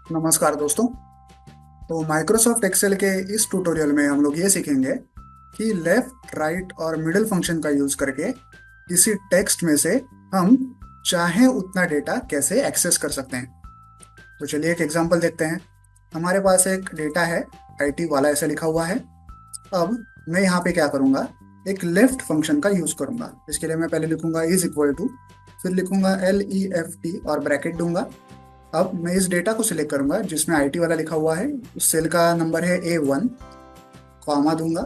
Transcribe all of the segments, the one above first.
नमस्कार दोस्तों। तो माइक्रोसॉफ्ट एक्सेल के इस ट्यूटोरियल में हम लोग ये सीखेंगे कि लेफ्ट राइट और मिडिल फंक्शन का यूज करके किसी टेक्स्ट में से हम चाहे उतना डेटा कैसे एक्सेस कर सकते हैं। तो चलिए एक एग्जांपल देखते हैं। हमारे पास एक डेटा है, आईटी वाला ऐसा लिखा हुआ है। अब मैं यहाँ पे क्या करूँगा, एक लेफ्ट फंक्शन का यूज करूंगा। इसके लिए मैं पहले लिखूंगा इज इक्वल टू, फिर लिखूंगा LEFT और ब्रैकेट दूंगा। अब मैं इस डेटा को सिलेक्ट करूंगा जिसमें आईटी वाला लिखा हुआ है, उस सेल का नंबर है A1, कॉमा दूंगा।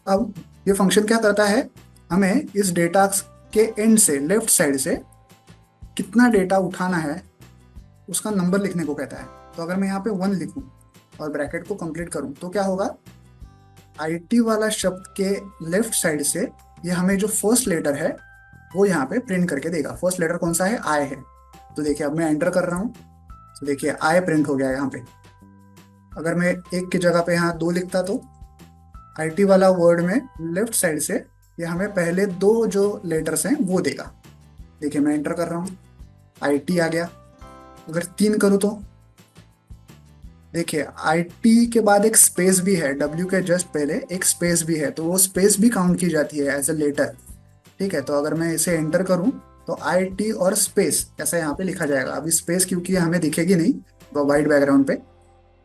अब ये फंक्शन क्या करता है, हमें इस डेटा के एंड से, लेफ्ट साइड से कितना डेटा उठाना है उसका नंबर लिखने को कहता है। तो अगर मैं यहाँ पे 1 लिखूं और ब्रैकेट को कंप्लीट करूं तो क्या होगा, आईटी वाला शब्द के लेफ्ट साइड से ये हमें जो फर्स्ट लेटर है वो यहाँ पे प्रिंट करके देगा। फर्स्ट लेटर कौन सा है, आई है। तो देखिए अब मैं एंटर कर रहा हूँ, तो देखिए आई प्रिंट हो गया यहाँ पे। अगर मैं एक की जगह पे यहाँ 2 लिखता तो आईटी वाला वर्ड में लेफ्ट साइड से ये हमें पहले 2 जो लेटर्स हैं वो देगा। देखिए मैं एंटर कर रहा हूँ, आईटी आ गया। अगर 3 करूँ तो देखिए आईटी के बाद एक स्पेस भी है, डब्ल्यू के जस्ट पहले एक स्पेस भी है, तो वो स्पेस भी काउंट की जाती है एज ए लेटर। ठीक है, तो अगर मैं इसे एंटर करूं तो आईटी और स्पेस ऐसा यहाँ पे लिखा जाएगा। अभी स्पेस क्योंकि हमें दिखेगी नहीं वाइट बैकग्राउंड पे,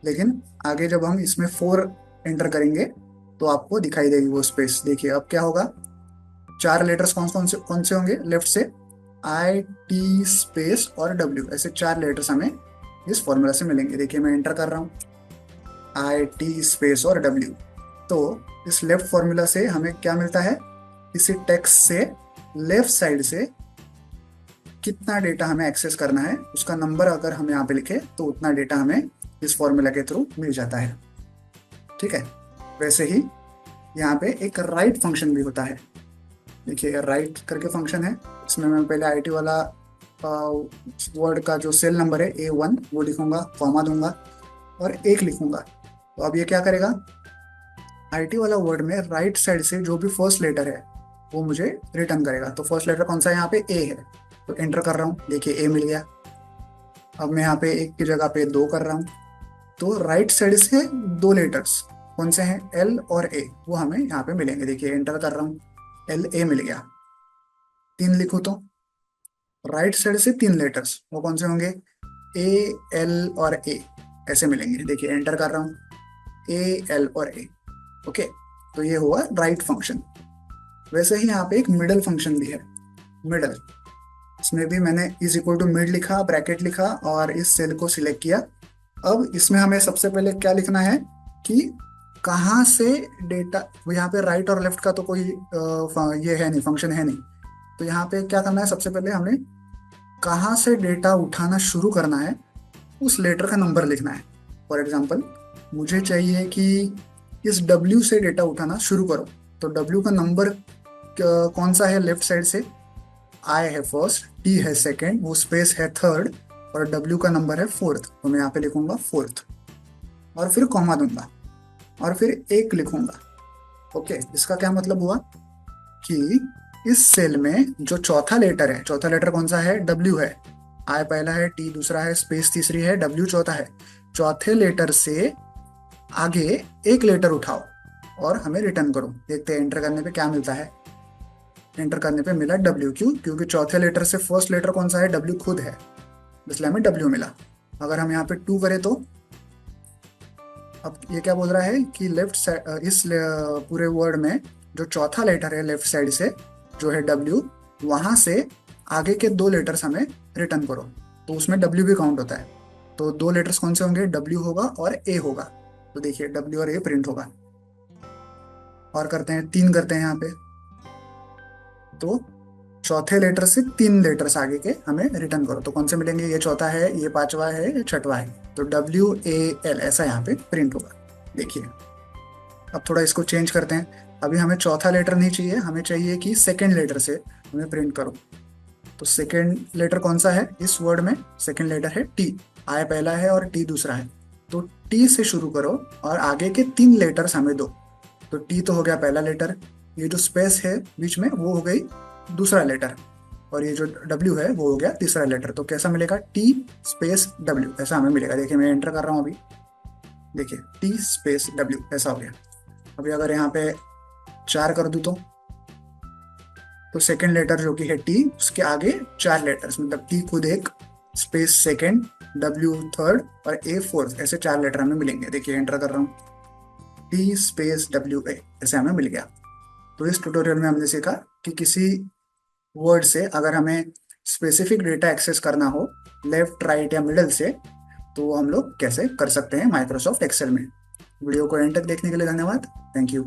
लेकिन आगे जब हम इसमें 4 एंटर करेंगे तो आपको दिखाई देगी वो स्पेस। देखिए अब क्या होगा, 4 लेटर्स कौन से होंगे लेफ्ट से, IT स्पेस और डब्ल्यू, ऐसे 4 लेटर्स हमें इस फॉर्मूला से मिलेंगे। देखिए मैं एंटर कर रहा हूँ, IT स्पेस और डब्ल्यू। तो इस लेफ्ट फॉर्मूला से हमें क्या मिलता है, इसी टेक्स्ट से लेफ्ट साइड से कितना डेटा हमें एक्सेस करना है उसका नंबर अगर हम यहाँ पे लिखे तो उतना डेटा हमें इस फॉर्मूला के थ्रू मिल जाता है। ठीक है, वैसे ही यहाँ पे एक राइट फंक्शन भी होता है। देखिए राइट करके फंक्शन है, इसमें मैं पहले आईटी वाला वर्ड का जो सेल नंबर है A1 वो लिखूंगा, कॉमा दूंगा और 1 लिखूंगा। तो अब ये क्या करेगा, आईटी वाला वर्ड में राइट साइड से जो भी फर्स्ट लेटर है वो मुझे रिटर्न करेगा। तो फर्स्ट लेटर कौन सा है, यहाँ पे A है। तो एंटर कर रहा हूँ, देखिए A मिल गया। अब मैं यहाँ पे 1 की जगह पे 2 कर रहा हूँ, तो राइट साइड से 2 लेटर्स कौन से हैं, L और A, वो हमें यहाँ पे मिलेंगे। देखिए एंटर कर रहा हूँ, LA मिल गया। 3 लिखूँ तो राइट साइड से 3 लेटर्स वो कौन से होंगे, AL और A, ऐसे मिलेंगे। देखिए एंटर कर रहा हूँ, AL और A। ओके, तो ये हुआ राइट फंक्शन। वैसे ही यहाँ पे एक मिडल फंक्शन भी है, मिडल। इसमें भी मैंने इज इक्वल टू मिड लिखा, ब्रैकेट लिखा और इस सेल को सिलेक्ट किया। अब इसमें हमें सबसे पहले क्या लिखना है कि कहाँ से डेटा, यहाँ पे राइट और लेफ्ट का तो कोई ये है नहीं, फंक्शन है नहीं। तो यहाँ पे क्या करना है, सबसे पहले हमें कहाँ से डेटा उठाना शुरू करना है उस लेटर का नंबर लिखना है। फॉर एग्जाम्पल मुझे चाहिए कि इस W से डेटा उठाना शुरू करो, तो W का नंबर कौन सा है लेफ्ट साइड से, I है फर्स्ट, T है सेकेंड, वो स्पेस है थर्ड और W का नंबर है फोर्थ। तो मैं यहाँ पे लिखूंगा फोर्थ और फिर कॉमा दूंगा और फिर 1 लिखूंगा। ओके, इसका क्या मतलब हुआ कि इस सेल में जो चौथा लेटर है, चौथा लेटर कौन सा है, W है। I पहला है, T दूसरा है, स्पेस तीसरी है, W चौथा है। चौथे लेटर से आगे 1 लेटर उठाओ और हमें रिटर्न करो। देखते हैं एंटर करने पे क्या मिलता है। एंटर करने पे मिला W, क्यों, क्योंकि चौथे लेटर से फर्स्ट लेटर कौन सा है, W खुद है, इसलिए हमें W मिला। अगर हम यहाँ पे 2 करें तो अब ये क्या बोल रहा है कि लेफ्ट साइड, पूरे वर्ड में जो चौथा लेटर है लेफ्ट साइड से जो है W, वहां से आगे के 2 लेटर्स हमें रिटर्न करो। तो उसमें W भी काउंट होता है। तो 2 लेटर्स कौन से होंगे, W होगा और A होगा। तो देखिए W और A प्रिंट होगा। और करते हैं 3 करते हैं यहाँ पे, तो चौथे लेटर से 3 लेटर्स आगे के हमें रिटर्न करो। तो कौन से मिलेंगे, ये चौथा है, ये पांचवा है, ये छठवा है। तो WAL ऐसा यहाँ पे प्रिंट होगा। देखिए अब थोड़ा इसको चेंज करते हैं। अभी हमें चौथा लेटर नहीं चाहिए, हमें चाहिए कि सेकेंड लेटर से हमें प्रिंट करो। तो सेकेंड लेटर कौन सा है इस वर्ड में, सेकेंड लेटर है T। I पहला है और T दूसरा है। तो T से शुरू करो और आगे के 3 लेटर्स हमें दो। तो T तो हो गया पहला लेटर, ये जो स्पेस है बीच में वो हो गई दूसरा लेटर। और ये जो डब्ल्यू है वो हो गया तीसरा लेटर। तो कैसा मिलेगा, टी स्पेस डब्ल्यू ऐसा हमें मिलेगा। देखिए मैं एंटर कर रहा हूँ अभी, देखिए टी स्पेस डब्ल्यू ऐसा हो गया। अभी अगर यहाँ पे 4 कर दूँ तो सेकेंड लेटर जो कि है टी, उसके आगे 4 लेटर्स, मतलब टी खुद एक, स्पेस सेकेंड, डब्ल्यू थर्ड और ए फोर्थ, ऐसे 4 लेटर हमें मिलेंगे। देखिए एंटर कर रहा हूँ, टी स्पेस डब्ल्यू ए ऐसे हमें मिल गया। तो इस ट्यूटोरियल में हमने सीखा कि किसी वर्ड से अगर हमें स्पेसिफिक डेटा एक्सेस करना हो लेफ्ट राइट या मिडल से, तो वो हम लोग कैसे कर सकते हैं माइक्रोसॉफ्ट एक्सेल में। वीडियो को एंड तक देखने के लिए धन्यवाद। Thank you.